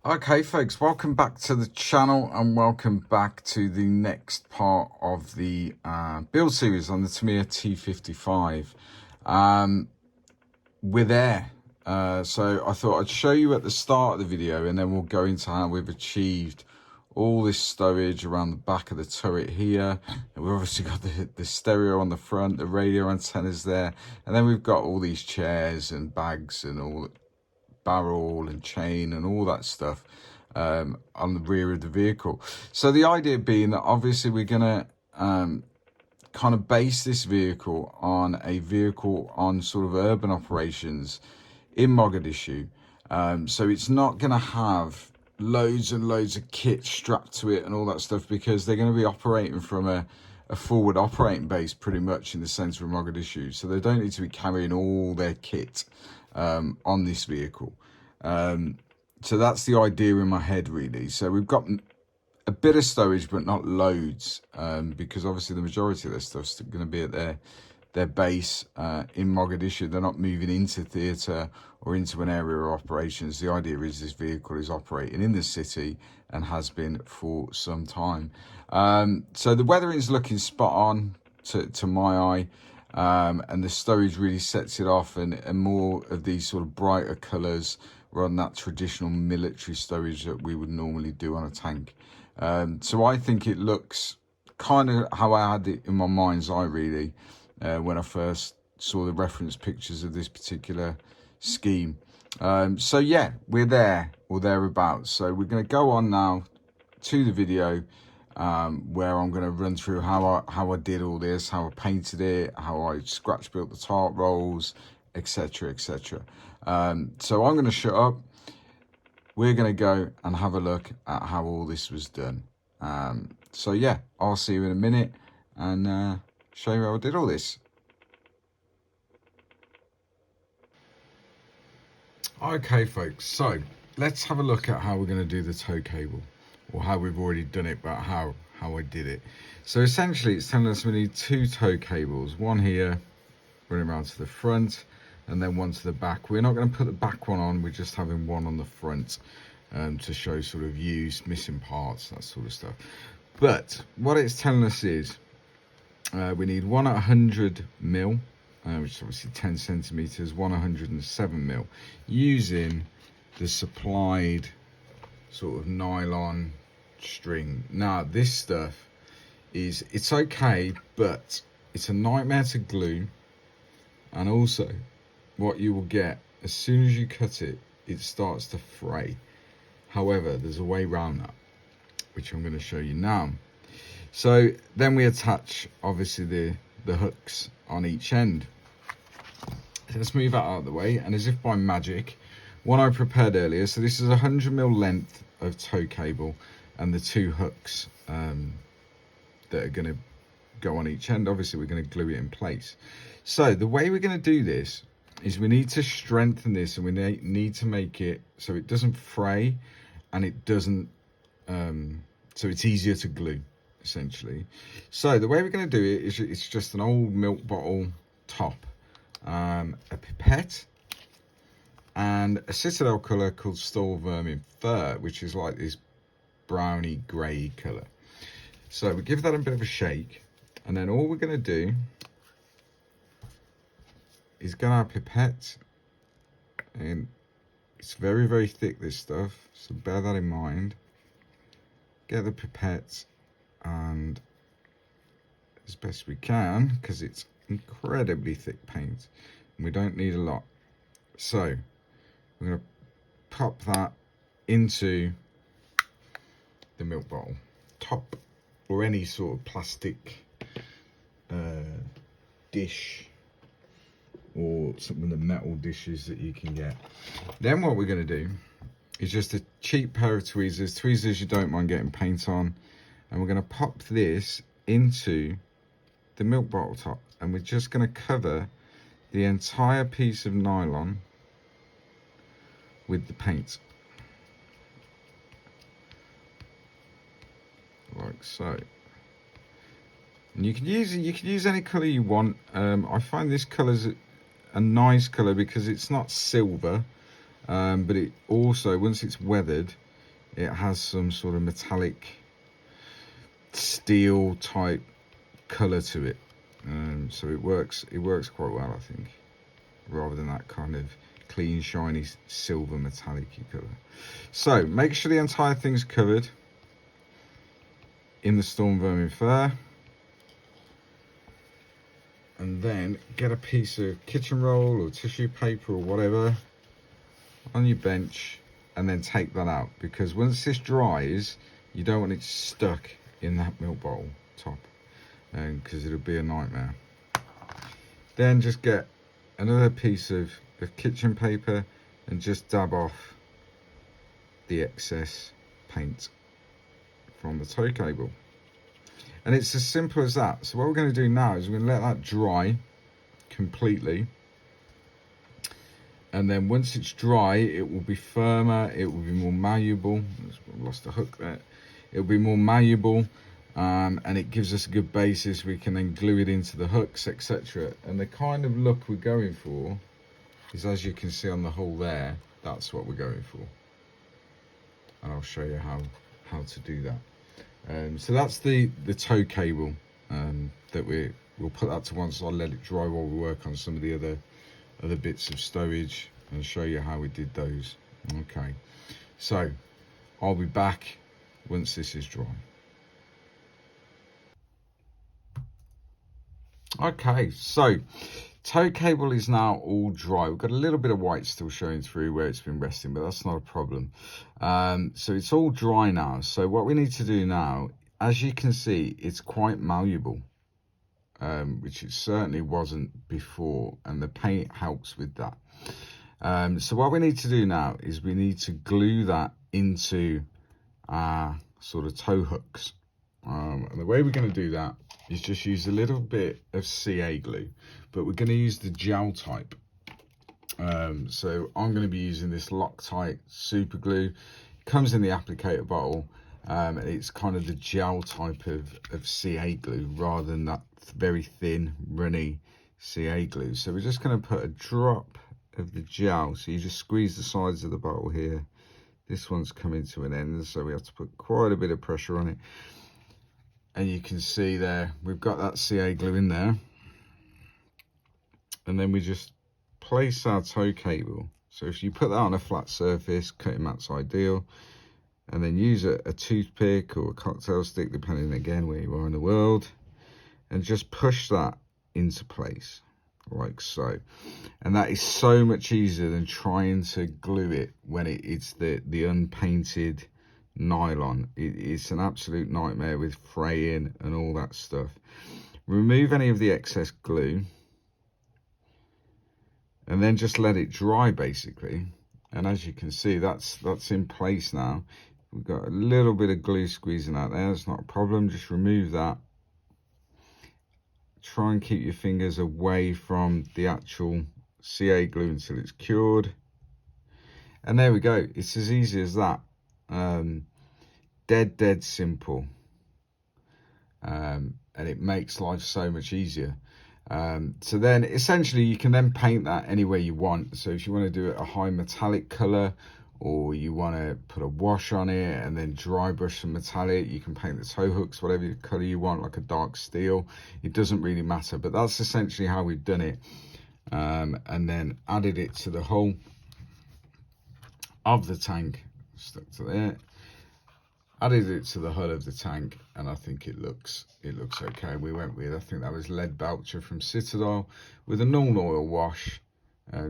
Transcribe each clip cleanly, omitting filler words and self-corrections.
Okay folks, welcome back to the channel and welcome back to the next part of the build series on the Tamiya T-55. We're there, so I thought I'd show you at the start of the video and then we'll go into how we've achieved all this stowage around the back of the turret here. And we've obviously got the stereo on the front, the radio antennas there, and then we've got all these chairs and bags and all barrel and chain and all that stuff on the rear of the vehicle. So the idea being that obviously we're gonna kind of base this vehicle on a vehicle on sort of urban operations in Mogadishu. So it's not gonna have loads and loads of kit strapped to it and all that stuff, because they're going to be operating from a forward operating base pretty much in the centre of Mogadishu. So they don't need to be carrying all their kit on this vehicle. So that's the idea in my head really. So we've got a bit of stowage but not loads, because obviously the majority of their stuff's going to be at their base in Mogadishu. They're not moving into theatre or into an area of operations. The idea is this vehicle is operating in the city and has been for some time. So the weathering is looking spot on to my eye. And the stowage really sets it off, and more of these sort of brighter colours rather than that traditional military stowage that we would normally do on a tank. So I think it looks kind of how I had it in my mind's eye really when I first saw the reference pictures of this particular scheme. So yeah, we're there or thereabouts. So we're going to go on now to the video where I'm going to run through how I did all this, how I painted it, how I scratch built the tarp rolls, etc, etc. So I'm going to shut up. We're going to go and have a look at how all this was done. So yeah, I'll see you in a minute and show you how I did all this. Okay folks, so let's have a look at how we're going to do the tow cable, or how we've already done it, but how I did it. So essentially it's telling us we need two tow cables, one here running around to the front and then one to the back. We're not going to put the back one on, we're just having one on the front to show sort of use, missing parts, that sort of stuff. But what it's telling us is we need one at 100 mil, which is obviously 10 centimeters, one 107 mil, using the supplied sort of nylon string. Now this stuff it's okay, but it's a nightmare to glue, and also what you will get as soon as you cut it, it starts to fray. However, there's a way around that, which I'm going to show you now. So then we attach obviously the hooks on each end. So let's move that out of the way, and as if by magic, one I prepared earlier, so this is 100 mil length of tow cable and the two hooks that are going to go on each end. Obviously we're going to glue it in place. So the way we're going to do this is we need to strengthen this, and we need to make it so it doesn't fray and it doesn't so it's easier to glue essentially. So the way we're going to do it is it's just an old milk bottle top, a pipette, and a citadel colour called Stowage Vermin Fur, which is like this browny grey colour. So we give that a bit of a shake, and then all we're going to do is get our pipette, and it's very, very thick, this stuff, so bear that in mind. Get the pipette, and as best we can, because it's incredibly thick paint and we don't need a lot. So we're going to pop that into the milk bottle top, or any sort of plastic dish, or some of the metal dishes that you can get. Then what we're going to do is just a cheap pair of tweezers you don't mind getting paint on, and we're going to pop this into the milk bottle top, and we're just going to cover the entire piece of nylon with the paint, like so. And you can use any color you want. I find this color's a nice color because it's not silver, but it also, once it's weathered, it has some sort of metallic steel type color to it, so it works quite well, I think, rather than that kind of clean shiny silver metallic color. So make sure the entire thing's covered in the storm vermin fur, and then get a piece of kitchen roll or tissue paper or whatever on your bench, and then take that out, because once this dries you don't want it stuck in that milk bottle top, because it'll be a nightmare. Then just get another piece of kitchen paper and just dab off the excess paint from the tow cable, and it's as simple as that. So what we're going to do now is we're going to let that dry completely, and then once it's dry it will be firmer, it will be more malleable. I've lost a hook there. It'll be more malleable, and it gives us a good basis. We can then glue it into the hooks, etc. And the kind of look we're going for is, as you can see on the hole there, that's what we're going for, and I'll show you how to do that. So that's the tow cable, that we'll put that to one side, let it dry while we work on some of the other bits of stowage and show you how we did those. Okay, so I'll be back once this is dry. Okay, so tow cable is now all dry. We've got a little bit of white still showing through where it's been resting, but that's not a problem. So it's all dry now. So what we need to do now, as you can see, it's quite malleable, which it certainly wasn't before, and the paint helps with that. So what we need to do now is we need to glue that into our sort of tow hooks. And the way we're going to do that is just use a little bit of CA glue, but we're going to use the gel type. So I'm going to be using this Loctite super glue. It comes in the applicator bottle, and it's kind of the gel type of CA glue rather than that very thin runny CA glue. So we're just going to put a drop of the gel. So you just squeeze the sides of the bottle here. This one's coming to an end, so we have to put quite a bit of pressure on it. And you can see there, we've got that CA glue in there. And then we just place our tow cable. So if you put that on a flat surface, cutting mat's ideal. And then use a toothpick or a cocktail stick, depending again where you are in the world. And just push that into place, like so. And that is so much easier than trying to glue it when it's the unpainted nylon. It's an absolute nightmare with fraying and all that stuff. Remove any of the excess glue and then just let it dry basically. And as you can see, that's in place now. We've got a little bit of glue squeezing out there. It's not a problem. Just remove that. Try and keep your fingers away from the actual CA glue until it's cured. And there we go. It's as easy as that. Dead simple, and it makes life so much easier. So then essentially you can then paint that any way you want. So if you want to do it a high metallic color, or you want to put a wash on it and then dry brush some metallic, you can paint the tow hooks whatever color you want, like a dark steel. It doesn't really matter, but that's essentially how we've done it. And then added it to the hull of the tank, stuck to there. Added it to the hull of the tank, and I think it looks okay. We went with, I think that was lead belcher from Citadel, with a non-oil wash,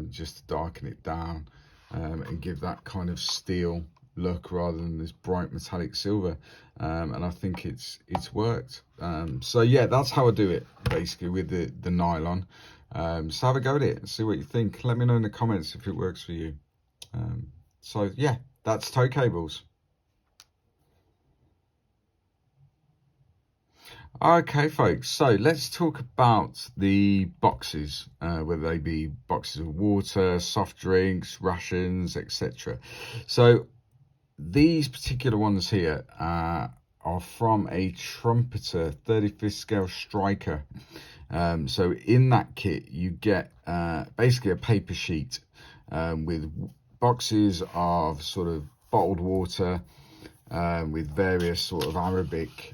just to darken it down, and give that kind of steel look rather than this bright metallic silver. And I think it's worked. So yeah, that's how I do it basically with the nylon. So have a go at it and see what you think. Let me know in the comments if it works for you. So yeah, that's tow cables. Okay folks, so let's talk about the boxes, whether they be boxes of water, soft drinks, rations, etc. So these particular ones here are from a Trumpeter 35th scale striker. So in that kit you get basically a paper sheet with boxes of sort of bottled water, with various sort of Arabic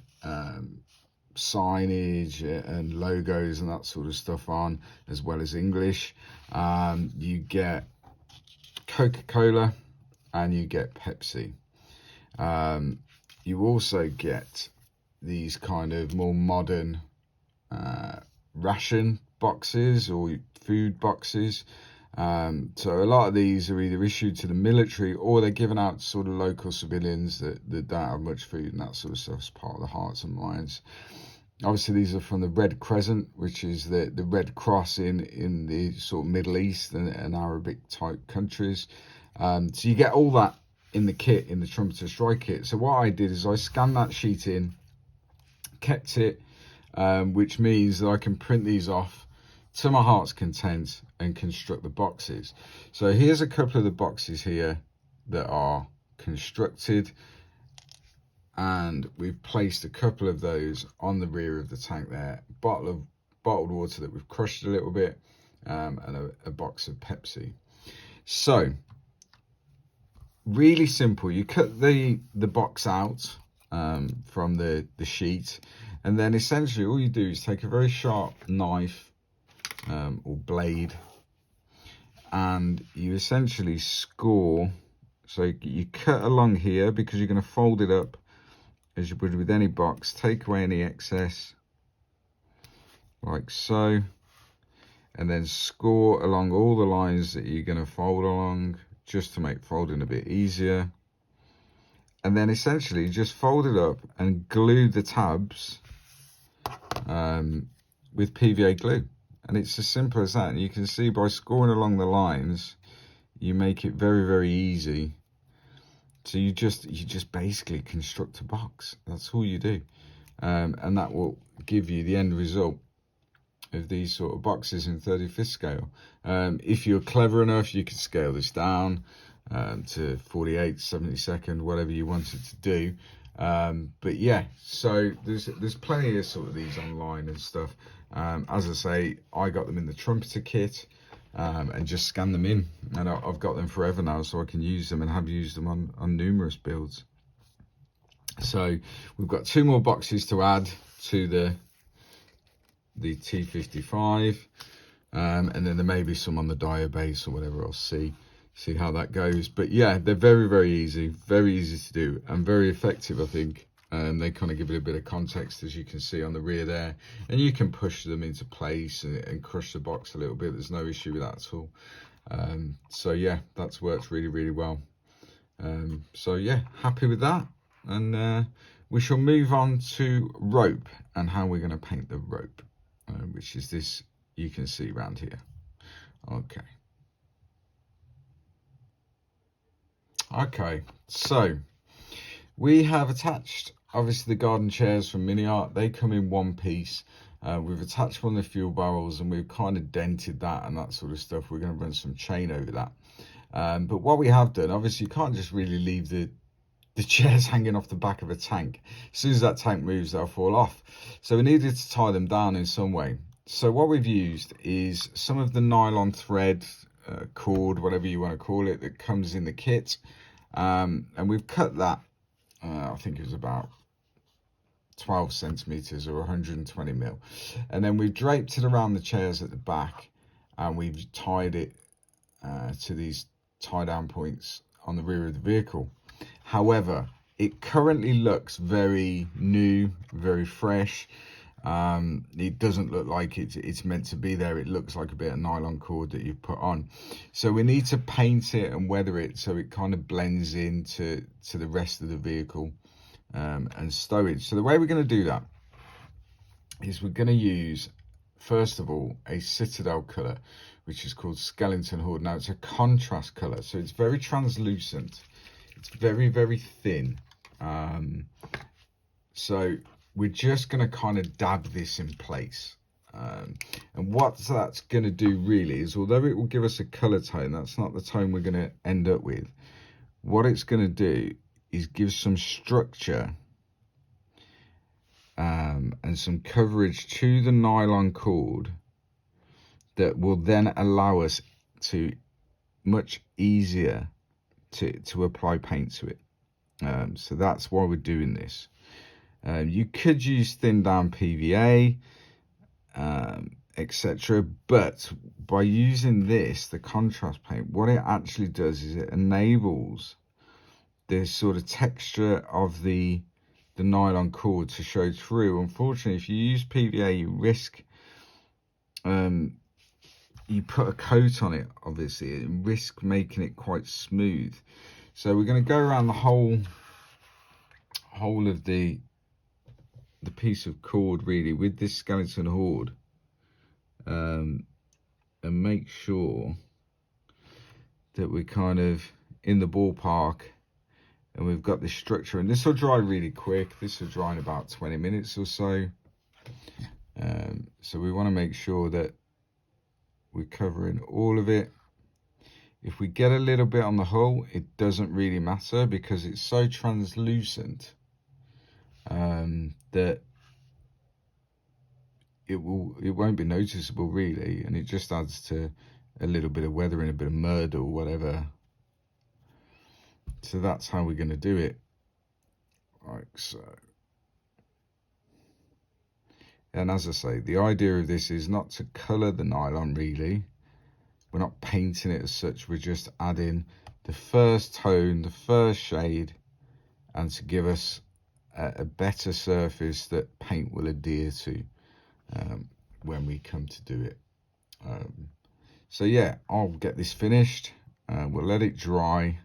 signage and logos and that sort of stuff on, as well as English. You get Coca-Cola and you get Pepsi. You also get these kind of more modern ration boxes or food boxes. So a lot of these are either issued to the military or they're given out to sort of local civilians that don't have much food and that sort of stuff as part of the Hearts and Minds. Obviously, these are from the Red Crescent, which is the Red Cross in the sort of Middle East and Arabic type countries. So you get all that in the kit, in the Trumpeter Strike kit. So what I did is I scanned that sheet in, kept it, which means that I can print these off to my heart's content and construct the boxes. So here's a couple of the boxes here that are constructed, and we've placed a couple of those on the rear of the tank there. Bottle of bottled water that we've crushed a little bit, and a box of Pepsi. So really simple. You cut the box out from the sheet, and then essentially all you do is take a very sharp knife or blade, and you essentially score. So you cut along here because you're going to fold it up as you would with any box. Take away any excess like so, and then score along all the lines that you're going to fold along, just to make folding a bit easier. And then essentially just fold it up and glue the tabs with PVA glue. And it's as simple as that. And you can see by scoring along the lines, you make it very, very easy. So you just basically construct a box. That's all you do. And that will give you the end result of these sort of boxes in 35th scale. If you're clever enough, you could scale this down to 48, 72nd, whatever you wanted to do. But yeah, so there's plenty of sort of these online and stuff. As I say, I got them in the Trumpeter kit and just scan them in, and I've got them forever now, so I can use them and have used them on numerous builds. So we've got 2 more boxes to add to the T-55, and then there may be some on the Diabase or whatever. I'll see how that goes. But yeah, they're very, very easy to do and very effective, I think. And they kind of give it a bit of context, as you can see on the rear there, and you can push them into place and crush the box a little bit. There's no issue with that at all. So yeah, that's worked really, really well. So yeah, happy with that. And we shall move on to rope and how we're going to paint the rope, which is this you can see around here. Okay, so we have attached obviously the garden chairs from Mini Art. They come in one piece. We've attached one of the fuel barrels and we've kind of dented that and that sort of stuff. We're going to run some chain over that. But what we have done, obviously you can't just really leave the chairs hanging off the back of a tank. As soon as that tank moves, they'll fall off. So we needed to tie them down in some way. So what we've used is some of the nylon thread, cord, whatever you want to call it, that comes in the kit. And we've cut that, I think it was about 12 centimeters or 120 mil. And then we've draped it around the chairs at the back, and we've tied it to these tie down points on the rear of the vehicle. However, it currently looks very new, very fresh. It doesn't look like it's meant to be there. It looks like a bit of nylon cord that you've put on. So we need to paint it and weather it so it kind of blends into the rest of the vehicle and stowage. So the way we're going to do that is we're going to use, first of all, a Citadel colour, which is called Skeleton Horde. Now it's a contrast colour, so it's very translucent. It's very, very thin. So we're just going to kind of dab this in place. And what that's going to do really is, although it will give us a colour tone, that's not the tone we're going to end up with. What it's going to do is give some structure and some coverage to the nylon cord that will then allow us to much easier to apply paint to it. So that's why we're doing this. You could use thin down PVA, etc. But by using this, the contrast paint, what it actually does is it enables this sort of texture of the nylon cord to show through. Unfortunately, if you use PVA, you risk, you put a coat on it, obviously, and risk making it quite smooth. So we're going to go around the whole of the piece of cord, really, with this skeleton horde, and make sure that we're kind of in the ballpark and we've got this structure. And this will dry really quick. This will dry in about 20 minutes or so. So we want to make sure that we're covering all of it. If we get a little bit on the hull, it doesn't really matter because it's so translucent that it won't be noticeable really, and it just adds to a little bit of weathering, a bit of mud or whatever. So that's how we're going to do it, like so. And as I say, the idea of this is not to colour the nylon really. We're not painting it as such. We're just adding the first tone, the first shade, and to give us a better surface that paint will adhere to when we come to do it. So yeah, I'll get this finished. We'll let it dry,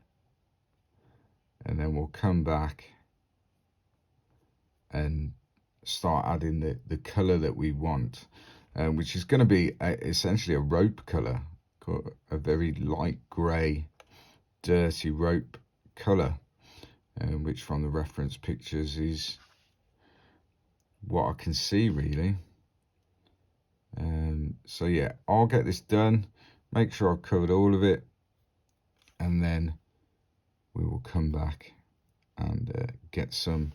and then we'll come back and start adding the color that we want, which is going to be essentially a rope color, a very light gray, dirty rope color, which from the reference pictures is what I can see really. So yeah, I'll get this done, make sure I've covered all of it, and then we will come back and get some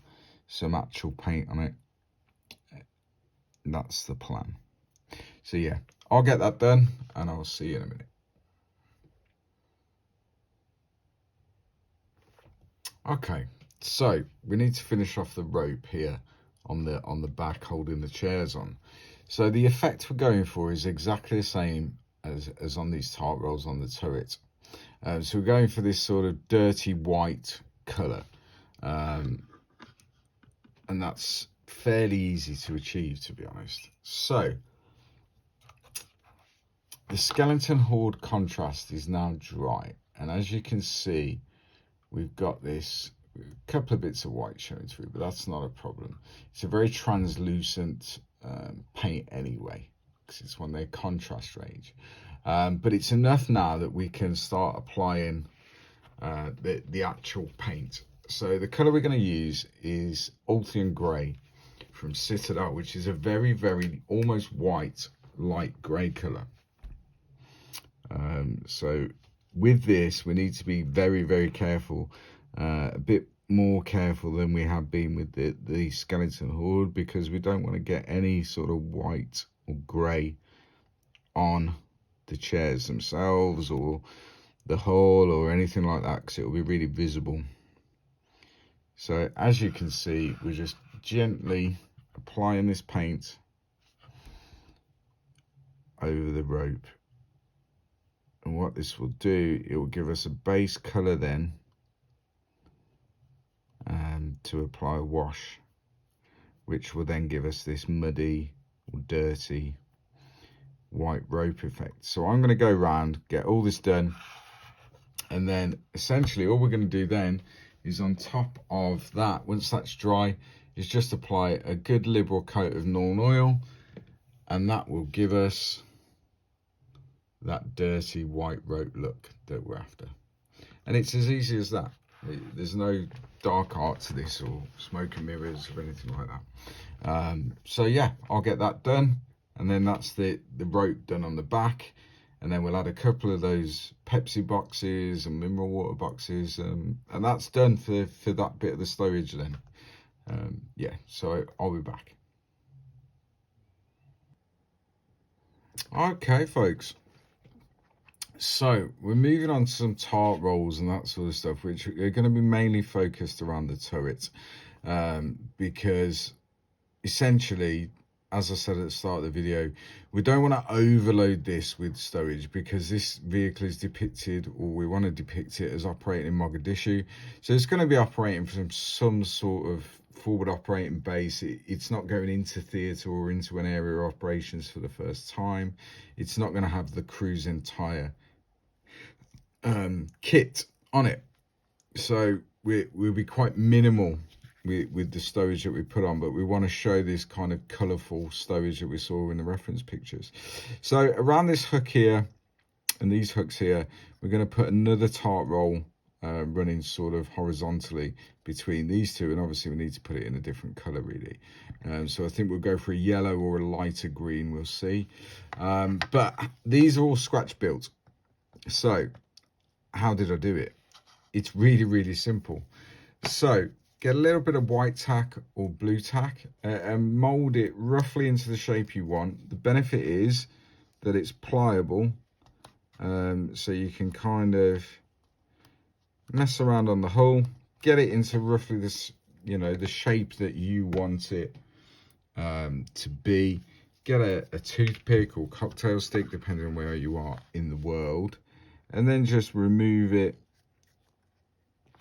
actual paint on it. That's the plan. So yeah, I'll get that done and I'll see you in a minute. Okay, so we need to finish off the rope here on the back holding the chairs on. So the effect we're going for is exactly the same as on these tarp rolls on the turret. So we're going for this sort of dirty white colour, and that's fairly easy to achieve, to be honest. So the skeleton horde contrast is now dry, and as you can see, we've got this couple of bits of white showing through, but that's not a problem. It's a very translucent paint anyway, because it's one of their contrast range, but it's enough now that we can start applying the actual paint. So the color we're going to use is Ultian Grey from Citadel, which is a very, very almost white light grey color. So with this, we need to be very, very careful, a bit more careful than we have been with the skeleton horde, because we don't want to get any sort of white or grey on the chairs themselves or the hull or anything like that, because it will be really visible. So as you can see, we're just gently applying this paint over the rope, and what this will do, it will give us a base color then to apply a wash, which will then give us this muddy or dirty white rope effect. So I'm going to go around, get all this done, and then essentially all we're going to do then is on top of that, once that's dry, is just apply a good liberal coat of Norn oil, and that will give us that dirty white rope look that we're after. And it's as easy as that. There's no dark art to this or smoke and mirrors or anything like that. So yeah, I'll get that done, and then that's the rope done on the back, and then we'll add a couple of those Pepsi boxes and mineral water boxes, and that's done for that bit of the stowage then. Yeah, so I'll be back. Okay folks, So we're moving on to some tart rolls and that sort of stuff, which are going to be mainly focused around the turret, because essentially, as I said at the start of the video, we don't want to overload this with stowage, because this vehicle is depicted, or we want to depict it as operating in Mogadishu. So it's going to be operating from some sort of forward operating base. It's not going into theatre or into an area of operations for the first time. It's not going to have the crew's entire kit on it. So we'll be quite minimal with the stowage that we put on, but we want to show this kind of colourful stowage that we saw in the reference pictures. So around this hook here and these hooks here, we're going to put another tart roll running sort of horizontally between these two, and obviously we need to put it in a different colour really. So I think we'll go for a yellow or a lighter green, we'll see. But these are all scratch built. So how did I do it? It's really, really simple. So get a little bit of white tack or blue tack and mold it roughly into the shape you want. The benefit is that it's pliable, so you can kind of mess around on the hull, get it into roughly this, you know, the shape that you want it to be. Get a toothpick or cocktail stick, depending on where you are in the world, and then just remove it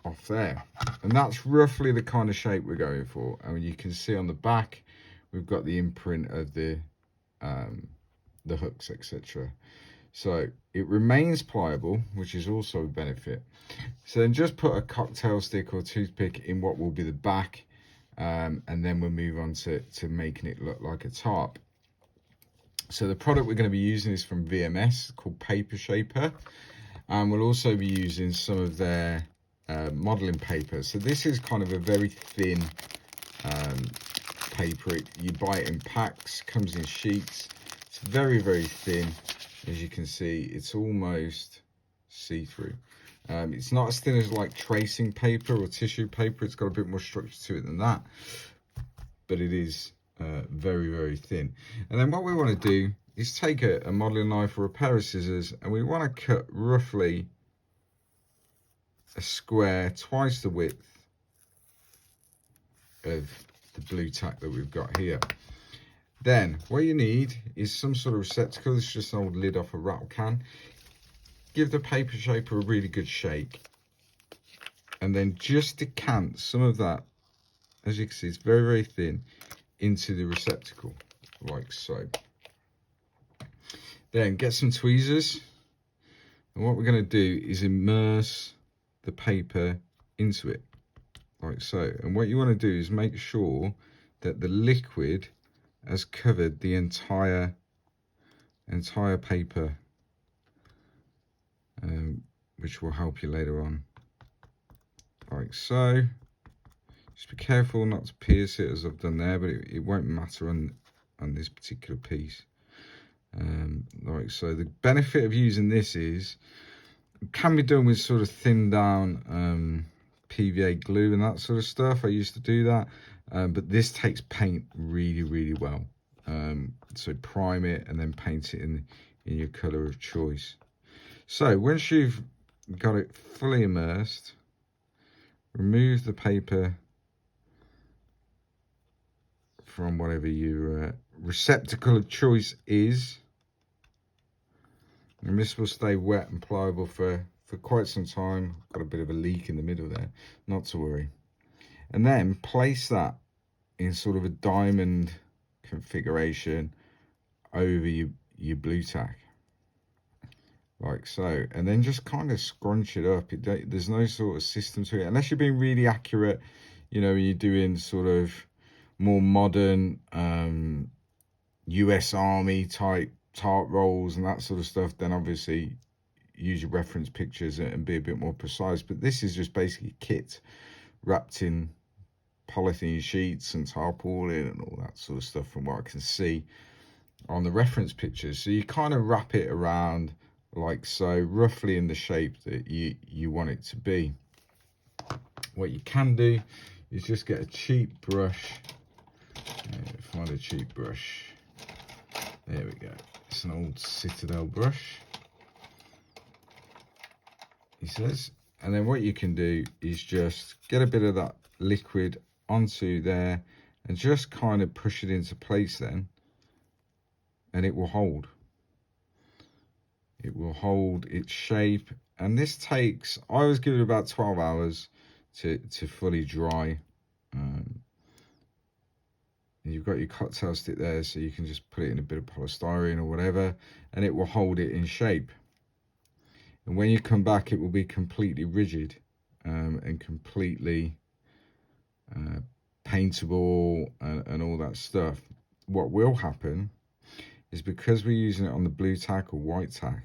off there. And that's roughly the kind of shape we're going for. And you can see on the back we've got the imprint of the hooks, etc. So it remains pliable, which is also a benefit. So then just put a cocktail stick or toothpick in what will be the back, and then we'll move on to making it look like a tarp. So the product we're going to be using is from VMS, called Paper Shaper, and we'll also be using some of their modeling paper. So this is kind of a very thin paper. You buy it in packs, comes in sheets. It's very, very thin. As you can see, it's almost see-through. It's not as thin as like tracing paper or tissue paper. It's got a bit more structure to it than that, but it is very, very thin. And then what we want to do is take a modeling knife or a pair of scissors, and we want to cut roughly a square twice the width of the blue tack that we've got here. Then what you need is some sort of receptacle. This is just an old lid off a rattle can. Give the Paper Shaper a really good shake, and then just decant some of that, as you can see it's very, very thin, into the receptacle like so. Then get some tweezers, and what we're going to do is immerse the paper into it like so. And what you want to do is make sure that the liquid has covered the entire paper, which will help you later on like so. Just be careful not to pierce it as I've done there, but it won't matter on this particular piece. Like so. The benefit of using this is it can be done with sort of thinned down PVA glue and that sort of stuff. I used to do that, but this takes paint really, really well. So prime it and then paint it in your colour of choice. So once you've got it fully immersed, remove the paper from whatever your receptacle of choice is, and this will stay wet and pliable for quite some time. Got a bit of a leak in the middle there, not to worry. And then place that in sort of a diamond configuration over your blue tack like so, and then just kind of scrunch it up. There's no sort of system to it unless you're being really accurate, you know, you're doing sort of more modern US Army type tart rolls and that sort of stuff. Then obviously use your reference pictures and be a bit more precise. But this is just basically kit wrapped in polythene sheets and tarpaulin and all that sort of stuff, from what I can see on the reference pictures. So you kind of wrap it around like so, roughly in the shape that you want it to be. What you can do is just get a cheap brush. Find a cheap brush. There we go. It's an old Citadel brush. he says. And then what you can do is just get a bit of that liquid onto there and just kind of push it into place then, and it will hold. It will hold its shape, and this takes, I always give it about 12 hours to fully dry. And you've got your cocktail stick there, so you can just put it in a bit of polystyrene or whatever, and it will hold it in shape. And when you come back, it will be completely rigid and completely paintable and all that stuff. What will happen is, because we're using it on the blue tack or white tack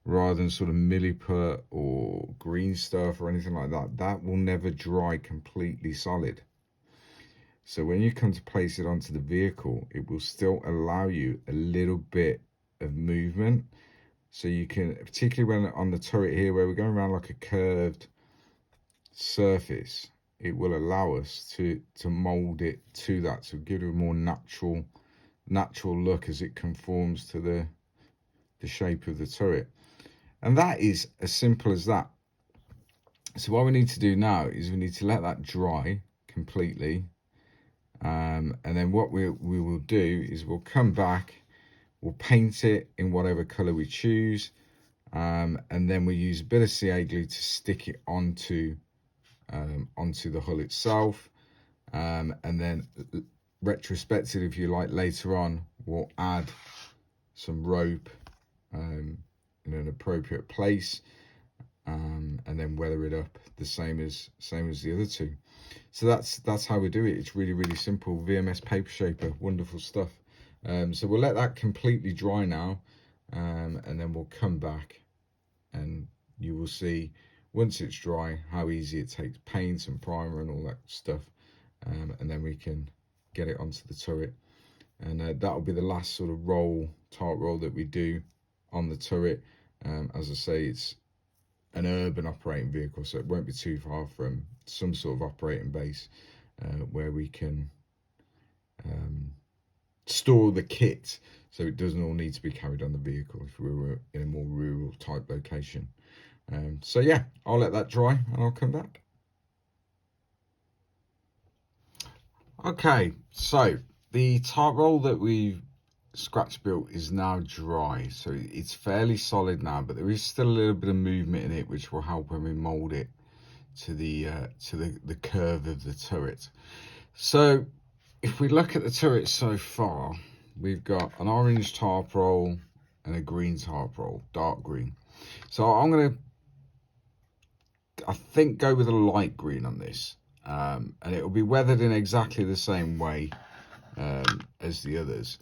rather than sort of milliput or green stuff or anything like that, that will never dry completely solid. So when you come to place it onto the vehicle, it will still allow you a little bit of movement. So you can, particularly when on the turret here, where we're going around like a curved surface, it will allow us to mold it to that, to give it a more natural look as it conforms to the shape of the turret. And that is as simple as that. So what we need to do now is we need to let that dry completely, and then what we will do is we'll come back, we'll paint it in whatever color we choose, and then we'll use a bit of CA glue to stick it onto the hull itself, and then retrospective, if you like, later on we'll add some rope in an appropriate place, and then weather it up the same as the other two. So that's how we do it. It's really, really simple. VMS paper shaper, wonderful stuff. So we'll let that completely dry now, and then we'll come back and you will see, once it's dry, how easy it takes paint and primer and all that stuff, and then we can get it onto the turret. And that'll be the last sort of tarp roll that we do on the turret. As I say, it's an urban operating vehicle, so it won't be too far from some sort of operating base where we can store the kit, so it doesn't all need to be carried on the vehicle if we were in a more rural type location. So yeah, I'll let that dry and I'll come back. Okay, so the tarp roll that we've scratch built is now dry, so it's fairly solid now, but there is still a little bit of movement in it, which will help when we mold it to the curve of the turret. So if we look at the turret so far, we've got an orange tarp roll and a green tarp roll, dark green. So I'm gonna, I think, go with a light green on this, and it will be weathered in exactly the same way as the others.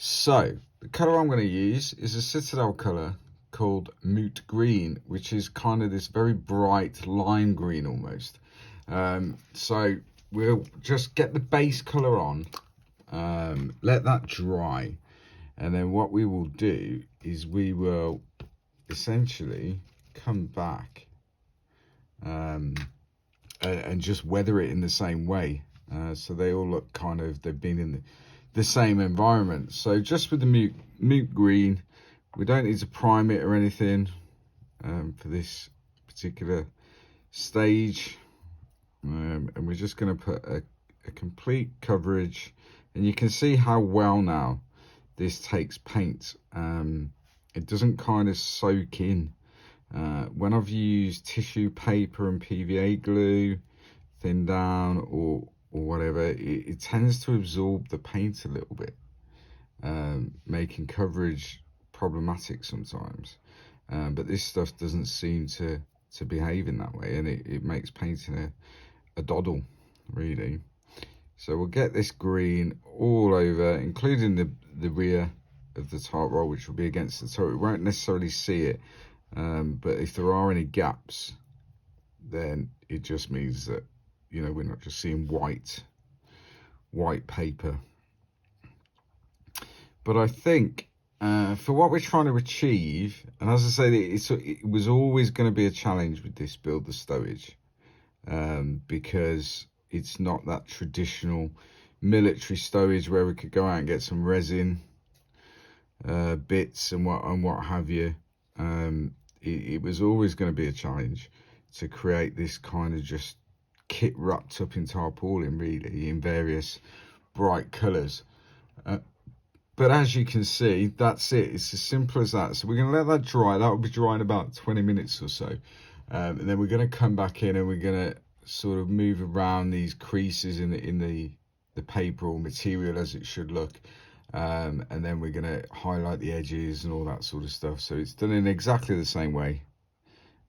So the colour I'm going to use is a Citadel colour called Moot Green, which is kind of this very bright lime green almost. So we'll just get the base colour on, let that dry, and then what we will do is we will essentially come back and just weather it in the same way, so they all look kind of, they've been in the same environment. So just with the moot green, we don't need to prime it or anything for this particular stage, and we're just going to put a complete coverage, and you can see how well now this takes paint. It doesn't kind of soak in. When I've used tissue paper and PVA glue, thin down or whatever, it tends to absorb the paint a little bit, making coverage problematic sometimes. But this stuff doesn't seem to behave in that way, and it makes painting a doddle, really. So we'll get this green all over, including the rear of the tarp roll, which will be against the turret. We won't necessarily see it, but if there are any gaps, then it just means that, you know, we're not just seeing white paper. But I think for what we're trying to achieve, and as I say, it was always going to be a challenge with this build, the Stowage, because it's not that traditional military stowage where we could go out and get some resin bits and what have you. it was always going to be a challenge to create this kind of just kit wrapped up in tarpaulin, really, in various bright colours. But as you can see, that's it. It's as simple as that. So we're going to let that dry. That will be dry in about 20 minutes or so. And then we're going to come back in and we're going to sort of move around these creases in the paper or material as it should look. And then we're going to highlight the edges and all that sort of stuff. So it's done in exactly the same way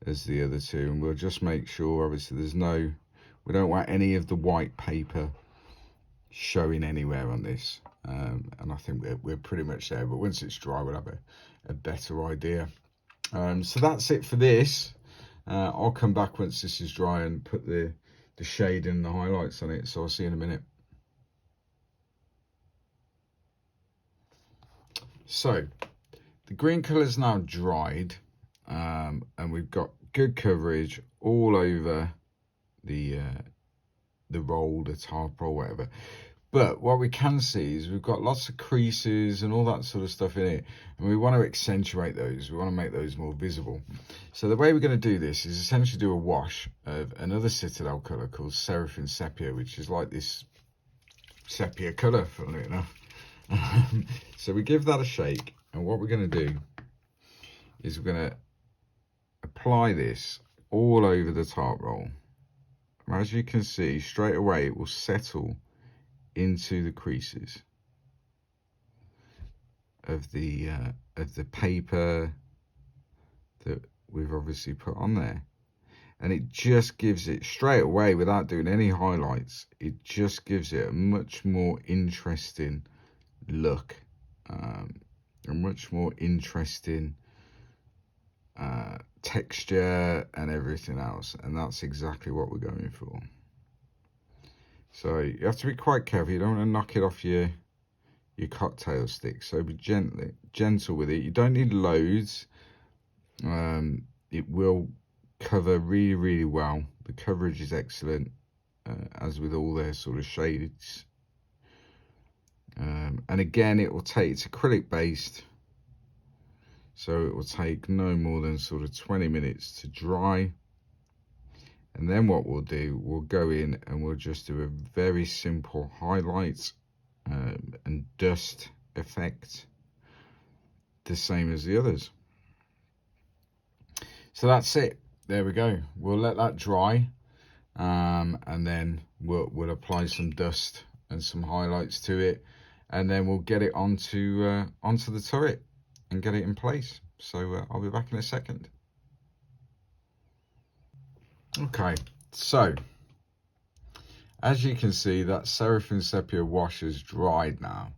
as the other two. And we'll just make sure, obviously, we don't want any of the white paper showing anywhere on this. And I think we're pretty much there, but once it's dry we'll have a better idea. So that's it for this. I'll come back once this is dry and put the shade and the highlights on it, so I'll see you in a minute. So the green colour's now dried, and we've got good coverage all over the roll, the tarp roll, whatever. But what we can see is we've got lots of creases and all that sort of stuff in it. And we want to accentuate those. We want to make those more visible. So the way we're going to do this is essentially do a wash of another Citadel colour called Seraphim Sepia, which is like this sepia colour, funnily enough. So we give that a shake. And what we're going to do is we're going to apply this all over the tarp roll. As you can see, straight away it will settle into the creases of the paper that we've obviously put on there, and it just gives it straight away, without doing any highlights, it just gives it a much more interesting look, a much more interesting texture and everything else, and that's exactly what we're going for. So you have to be quite careful. You don't want to knock it off your cocktail stick. So be gentle with it. You don't need loads. It will cover really, really well. The coverage is excellent, as with all their sort of shades. And again, it will take, it's acrylic based, so it will take no more than sort of 20 minutes to dry. And then what we'll do, we'll go in and we'll just do a very simple highlight and dust effect, the same as the others. So that's it. There we go. We'll let that dry, and then we'll apply some dust and some highlights to it, and then we'll get it onto the turret and get it in place. So I'll be back in a second. Okay, so as you can see, that Seraphim Sepia wash has dried now,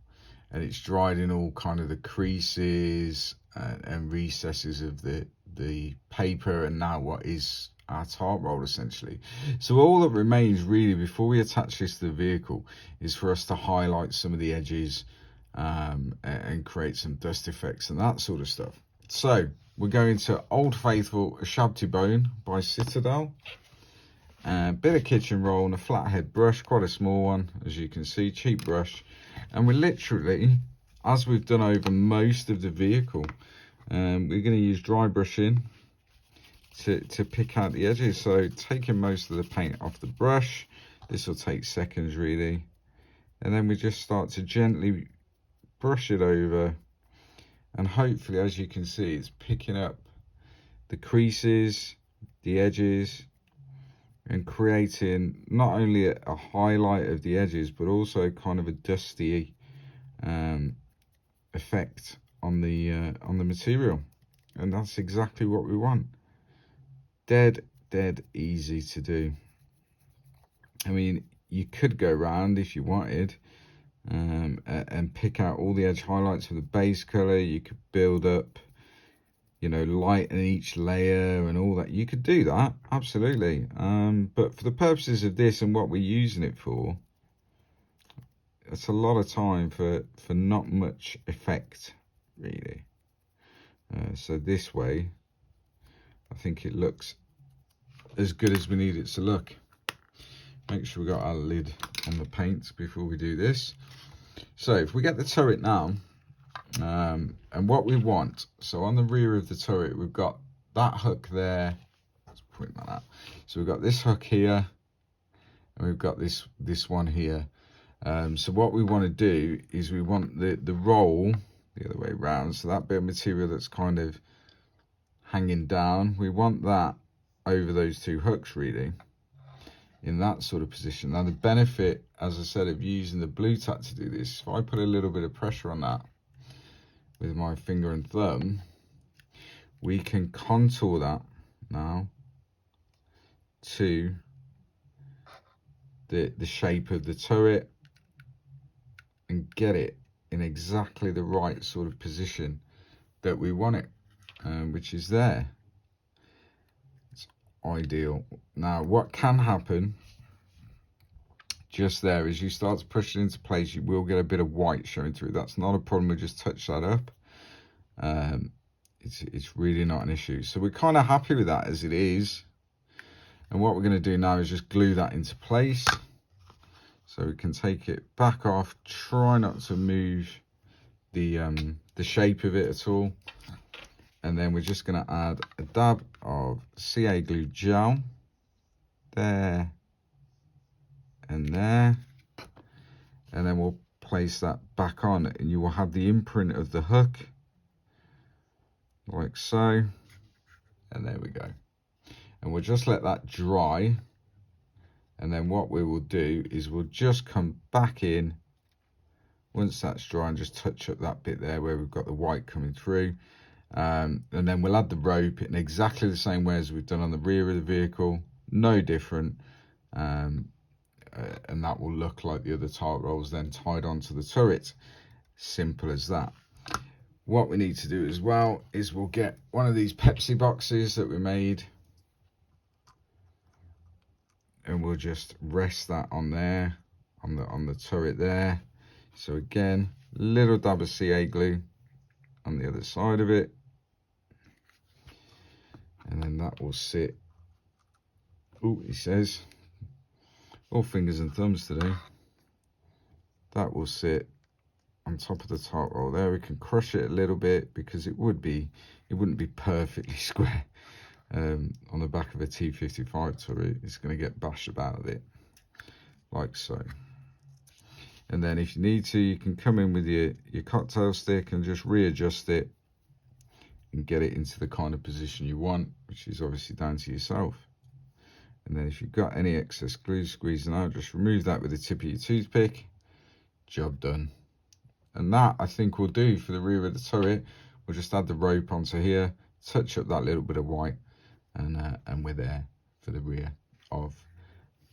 and it's dried in all kind of the creases and recesses of the paper, and now what is our tarp roll essentially. So all that remains really before we attach this to the vehicle is for us to highlight some of the edges and create some dust effects and that sort of stuff. So we're going to Old Faithful Shabti Bone by Citadel, a bit of kitchen roll and a flathead brush, quite a small one, as you can see, cheap brush. And we're literally, as we've done over most of the vehicle, we're going to use dry brushing to pick out the edges. So taking most of the paint off the brush, this will take seconds really, and then we just start to gently brush it over, and hopefully, as you can see, it's picking up the creases, the edges, and creating not only a highlight of the edges, but also kind of a dusty effect on the material. And that's exactly what we want. Dead easy to do. I mean, you could go around if you wanted and pick out all the edge highlights of the base color. You could build up, you know, light in each layer and all that. You could do that, absolutely. But for the purposes of this and what we're using it for, it's a lot of time for not much effect, really. So this way, I think it looks as good as we need it to look. Make sure we got our lid on the paint before we do this. So if we get the turret now, and what we want, so on the rear of the turret, we've got that hook there. Let's point that out. So we've got this hook here, and we've got this one here. So what we want to do is we want the roll the other way around. So that bit of material that's kind of hanging down, we want that over those two hooks, really, in that sort of position. Now the benefit, as I said, of using the blue tack to do this, if I put a little bit of pressure on that with my finger and thumb, we can contour that now to the shape of the turret and get it in exactly the right sort of position that we want it, which is there. It's ideal. Now what can happen just there is you start to push it into place, you will get a bit of white showing through. That's not a problem, we just touch that up. It's really not an issue. So we're kind of happy with that as it is. And what we're going to do now is just glue that into place. So we can take it back off, try not to move the shape of it at all. And then we're just going to add a dab of CA glue gel there and there. And then we'll place that back on, and you will have the imprint of the hook like so. And there we go. And we'll just let that dry. And then what we will do is we'll just come back in once that's dry and just touch up that bit there where we've got the white coming through. And then we'll add the rope in exactly the same way as we've done on the rear of the vehicle, no different. And that will look like the other tight rolls then tied onto the turret. Simple as that. What we need to do as well is we'll get one of these Pepsi boxes that we made, and we'll just rest that on there, on the turret there. So again, little dab of CA glue on the other side of it, and then that will sit. Oh, he says, all fingers and thumbs today. That will sit on top of the tight roll there. We can crush it a little bit because it wouldn't be perfectly square. On the back of a T-55 turret, it's going to get bashed about a bit, like so. And then if you need to, you can come in with your cocktail stick and just readjust it and get it into the kind of position you want, which is obviously down to yourself. And then if you've got any excess glue squeezing out, just remove that with the tip of your toothpick. Job done. And that, I think, will do for the rear of the turret. We'll just add the rope onto here, touch up that little bit of white, and we're there for the rear of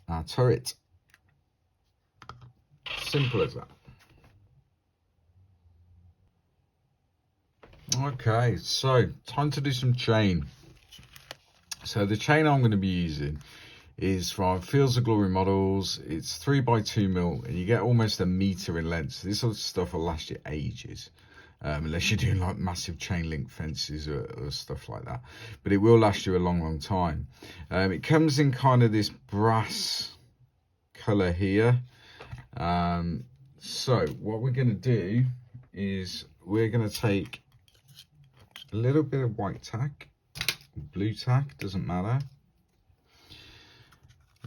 our turret. Simple as that. Okay, so time to do some chain. So the chain I'm going to be using is from Fields of Glory Models. It's 3x2mm, and you get almost a meter in length. So this sort of stuff will last you ages. Unless you're doing like massive chain link fences or stuff like that, but it will last you a long time. It comes in kind of this brass color here. So what we're going to do is we're going to take a little bit of white tack, blue tack, doesn't matter,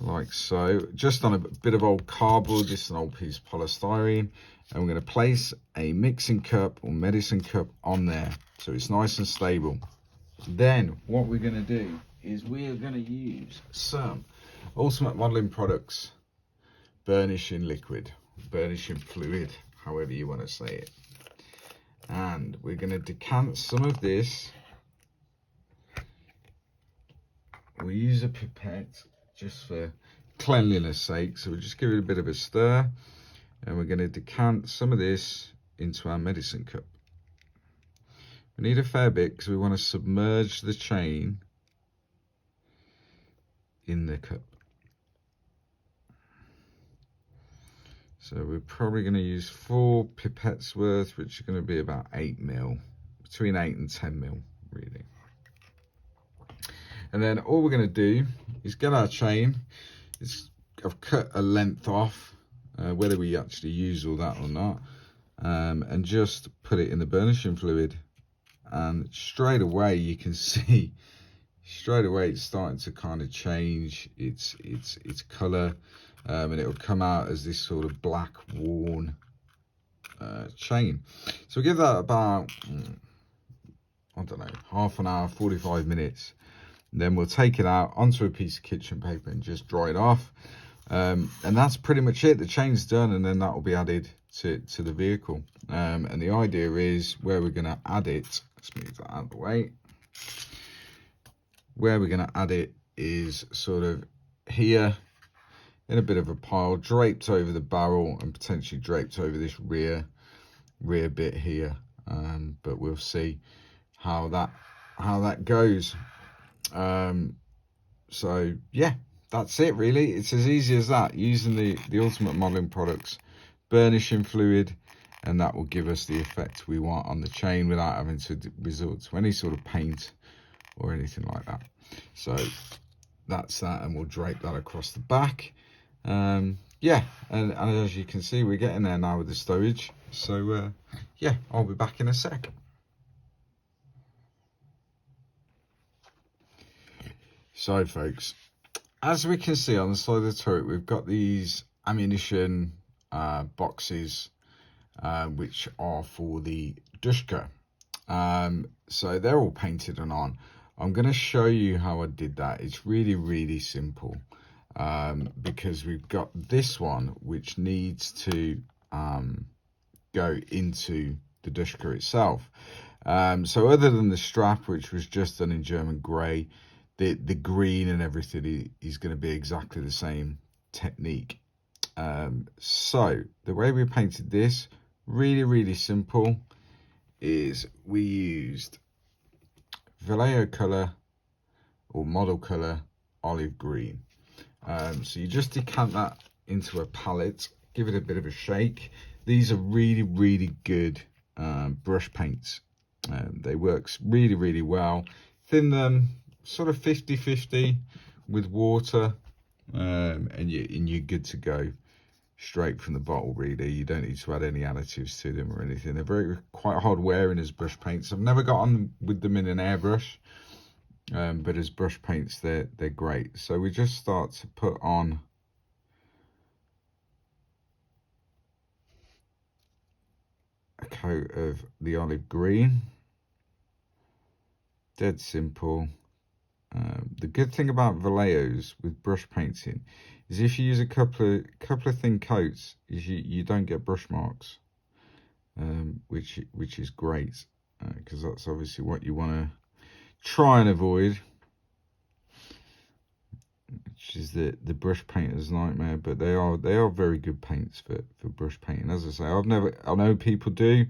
like so, just on a bit of old cardboard, just an old piece of polystyrene. And we're going to place a mixing cup or medicine cup on there so it's nice and stable. Then what we're going to do is we are going to use some Ultimate Modeling Products burnishing liquid, burnishing fluid, however you want to say it. And we're going to decant some of this. We'll use a pipette just for cleanliness sake, so we'll just give it a bit of a stir. And we're going to decant some of this into our medicine cup. We need a fair bit because we want to submerge the chain in the cup. So we're probably going to use 4 pipettes worth, which are going to be about 8mm, between 8 and 10mm, really. And then all we're going to do is get our chain. I've cut a length off. Whether we actually use all that or not, and just put it in the burnishing fluid, and straight away you can see straight away it's starting to kind of change its color, and it will come out as this sort of black worn chain. So we give that about I don't know, half an hour, 45 minutes. Then we'll take it out onto a piece of kitchen paper and just dry it off. And that's pretty much it. The chain's done, and then that will be added to the vehicle. And the idea is where we're going to add it. Let's move that out of the way. Where we're going to add it is sort of here in a bit of a pile, draped over the barrel and potentially draped over this rear bit here. But we'll see how that goes. So yeah, that's it really. It's as easy as that, using the Ultimate Modeling products, burnishing fluid, and that will give us the effect we want on the chain without having to resort to any sort of paint or anything like that. So that's that, and we'll drape that across the back. Yeah, and as you can see, we're getting there now with the stowage. So yeah, I'll be back in a sec. So folks, as we can see on the side of the turret, we've got these ammunition boxes, which are for the Dushka. So they're all painted and on. I'm going to show you how I did that. It's really, really simple, because we've got this one, which needs to go into the Dushka itself. So other than the strap, which was just done in German grey, the green and everything is going to be exactly the same technique. So the way we painted this, really, really simple, is we used Vallejo colour or model colour olive green. So you just decant that into a palette, give it a bit of a shake. These are really, really good brush paints. They work really, really well. Thin them sort of 50-50 with water, and you're good to go straight from the bottle. Really, you don't need to add any additives to them or anything. They're quite hard wearing as brush paints. I've never got on with them in an airbrush, but as brush paints they're great. So we just start to put on a coat of the olive green. Dead simple. The good thing about Vallejos with brush painting is if you use a couple of thin coats, is you don't get brush marks, which is great, because that's obviously what you want to try and avoid, which is the brush painter's nightmare. But they are very good paints for brush painting. As I say, I know people do.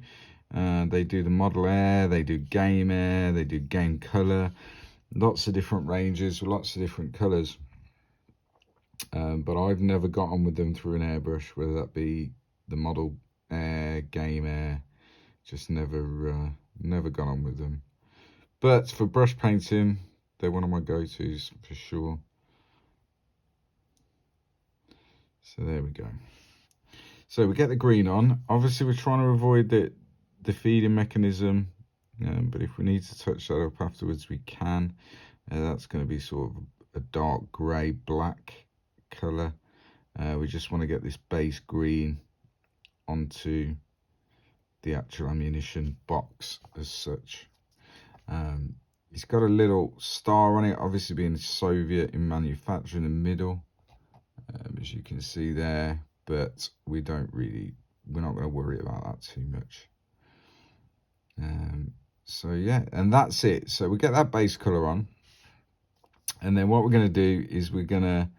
They do the Model Air, they do Game Air, they do Game Color. Lots of different ranges with lots of different colours, but I've never got on with them through an airbrush, whether that be the Model Air, Game Air. Just never got on with them. But for brush painting, they're one of my go-tos for sure. So there we go. So we get the green on. Obviously we're trying to avoid the feeding mechanism, but if we need to touch that up afterwards, we can. That's going to be sort of a dark grey black colour. We just want to get this base green onto the actual ammunition box as such. It's got a little star on it, obviously being Soviet in manufacture in the middle, as you can see there, but we're not going to worry about that too much. So yeah, and that's it. So we get that base color on, and then what we're going to do is we're going to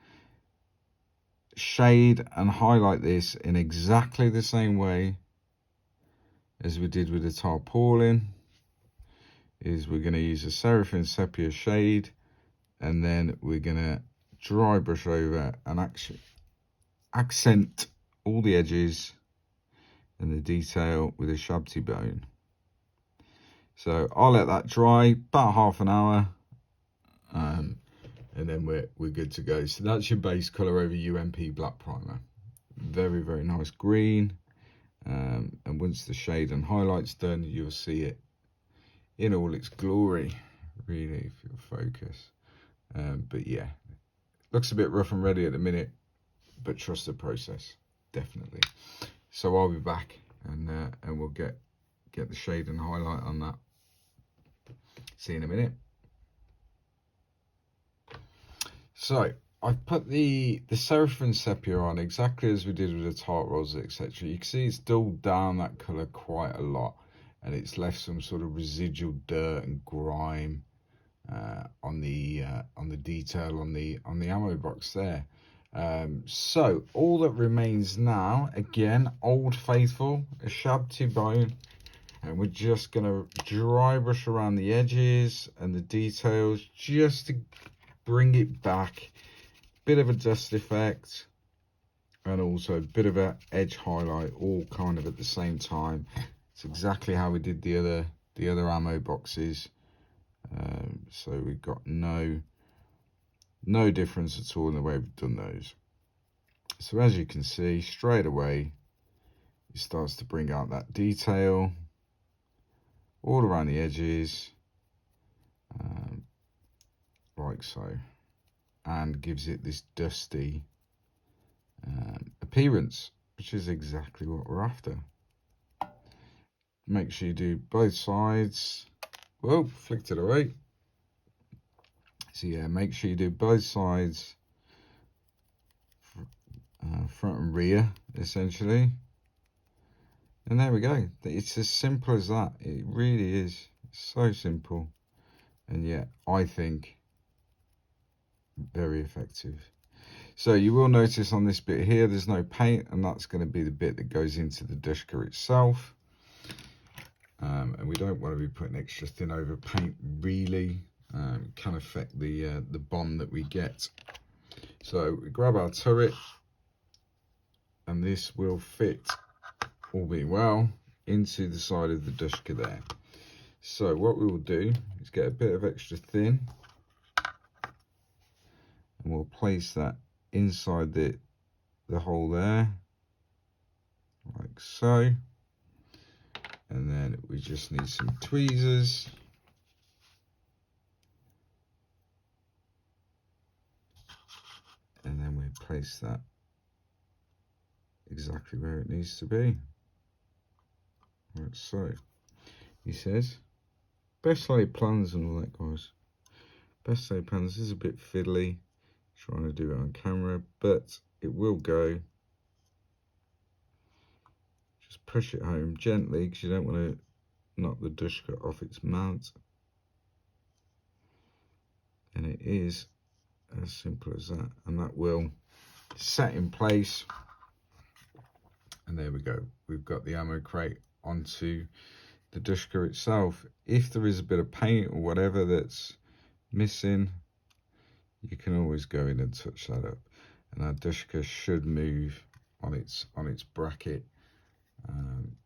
shade and highlight this in exactly the same way as we did with the tarpaulin. Is we're going to use a Seraphim Sepia shade, and then we're going to dry brush over and actually accent all the edges and the detail with a Shabti bone. So I'll let that dry about half an hour, and then we're good to go. So that's your base color over UMP black primer. Very, very nice green. And once the shade and highlight's done, you'll see it in all its glory. really, if you'll focus. But yeah, looks a bit rough and ready at the minute, but trust the process, definitely. So I'll be back and we'll get the shade and highlight on that. See you in a minute. So I've put the Seraphim sepia on exactly as we did with the tart rolls, etc. You can see it's dulled down that colour quite a lot, and it's left some sort of residual dirt and grime on the detail on the ammo box there. So all that remains now, again, Old Faithful, a shab to bone, and we're just gonna dry brush around the edges and the details just to bring it back. Bit of a dust effect and also a bit of a edge highlight, all kind of at the same time. It's exactly how we did the other ammo boxes. So we've got no difference at all in the way we've done those. So as you can see, straight away it starts to bring out that detail all around the edges, like so, and gives it this dusty appearance, which is exactly what we're after. Make sure you do both sides. Whoa, flicked it away. So yeah, make sure you do both sides, front and rear, essentially. And there we go. It's as simple as that. It really is. It's so simple, and yet I think very effective. So you will notice on this bit here, there's no paint, and that's going to be the bit that goes into the Dushka itself. And we don't want to be putting extra thin over paint, really. It can affect the bond that we get. So we grab our turret, and this will fit, all being well, into the side of the Dushka there. So what we will do is get a bit of extra thin, and we'll place that inside the hole there, like so. And then we just need some tweezers. And then we place that exactly where it needs to be. Like so. He says, best laid plans and all that, guys. Best laid plans. This is a bit fiddly, trying to do it on camera, but it will go. Just push it home gently, because you don't want to knock the Dushka off its mount. And it is as simple as that, and that will set in place. And there we go, we've got the ammo crate onto the Dushka itself. If there is a bit of paint or whatever that's missing, you can always go in and touch that up, and our Dushka should move on its bracket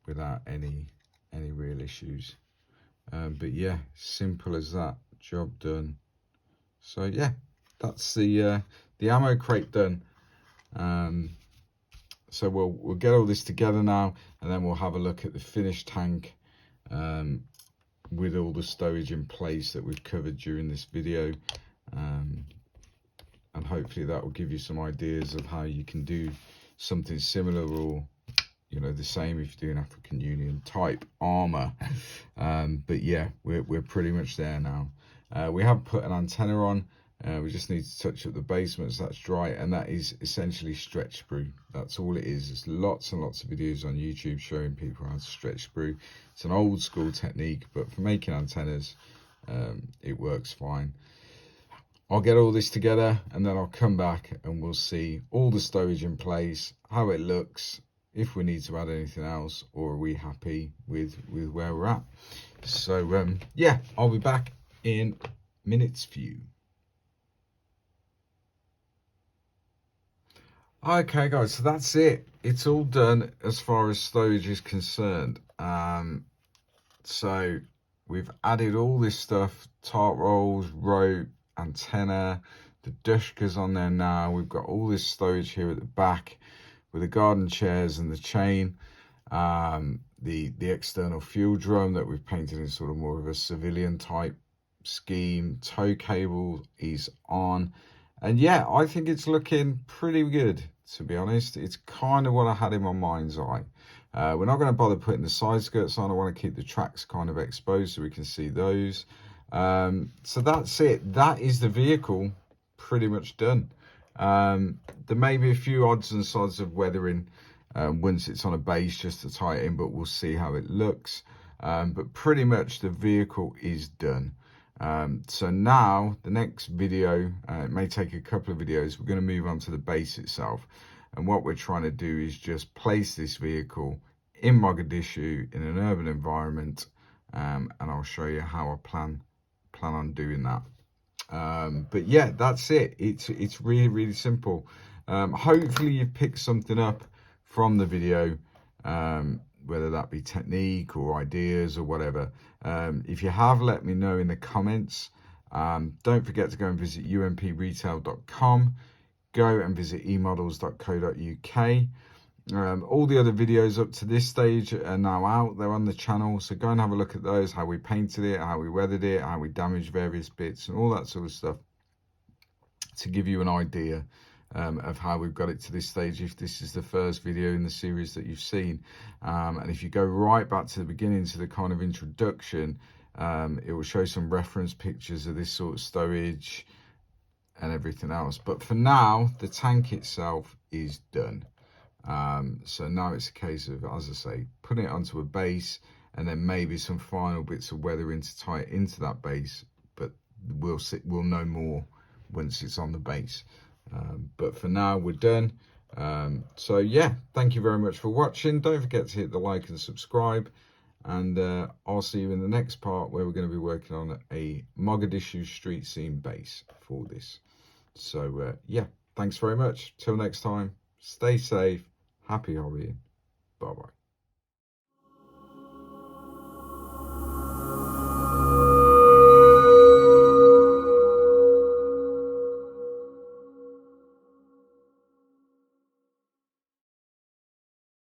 without any real issues. But yeah, simple as that, job done. So yeah, that's the ammo crate done. So we'll get all this together now, and then we'll have a look at the finished tank with all the stowage in place that we've covered during this video, and hopefully that will give you some ideas of how you can do something similar, or you know, the same if you're doing African Union type armor. But yeah, we're pretty much there now. We have put an antenna on. We just need to touch up the basements. That's dry, and that is essentially stretch sprue. That's all it is. There's lots and lots of videos on YouTube showing people how to stretch sprue. It's an old school technique, but for making antennas, it works fine. I'll get all this together, and then I'll come back and we'll see all the stowage in place, how it looks, if we need to add anything else, or are we happy with where we're at. So yeah, I'll be back in minutes for you. Okay guys, so that's it. It's all done as far as stowage is concerned. So we've added all this stuff, tart rolls, rope, antenna, the Dushka's on there now. We've got all this stowage here at the back with the garden chairs and the chain, the external fuel drum that we've painted in sort of more of a civilian type scheme, tow cable is on, and yeah, I think it's looking pretty good, to be honest. It's kind of what I had in my mind's eye. We're not going to bother putting the side skirts on. I want to keep the tracks kind of exposed so we can see those. So that's it. That is the vehicle pretty much done. There may be a few odds and sods of weathering once it's on a base just to tie it in, but we'll see how it looks. But pretty much the vehicle is done. So now the next video, it may take a couple of videos, we're going to move on to the base itself. And what we're trying to do is just place this vehicle in Mogadishu in an urban environment, and I'll show you how I plan on doing that. But yeah, that's it. It's really simple. Hopefully you've picked something up from the video, whether that be technique or ideas or whatever. If you have, let me know in the comments. Don't forget to go and visit umpretail.com. Go and visit emodels.co.uk. All the other videos up to this stage are now out. They're on the channel, so go and have a look at those, how we painted it, how we weathered it, how we damaged various bits and all that sort of stuff, to give you an idea of how we've got it to this stage, if this is the first video in the series that you've seen. And if you go right back to the beginning, to the kind of introduction, it will show some reference pictures of this sort of stowage and everything else. But for now, the tank itself is done. So now it's a case of, as I say, putting it onto a base, and then maybe some final bits of weathering to tie it into that base. But we'll know more once it's on the base. But for now, we're done. So yeah, thank you very much for watching. Don't forget to hit the like and subscribe, and I'll see you in the next part, where we're going to be working on a Mogadishu street scene base for this. So yeah, thanks very much. Till next time, stay safe, happy hobbying. Bye bye.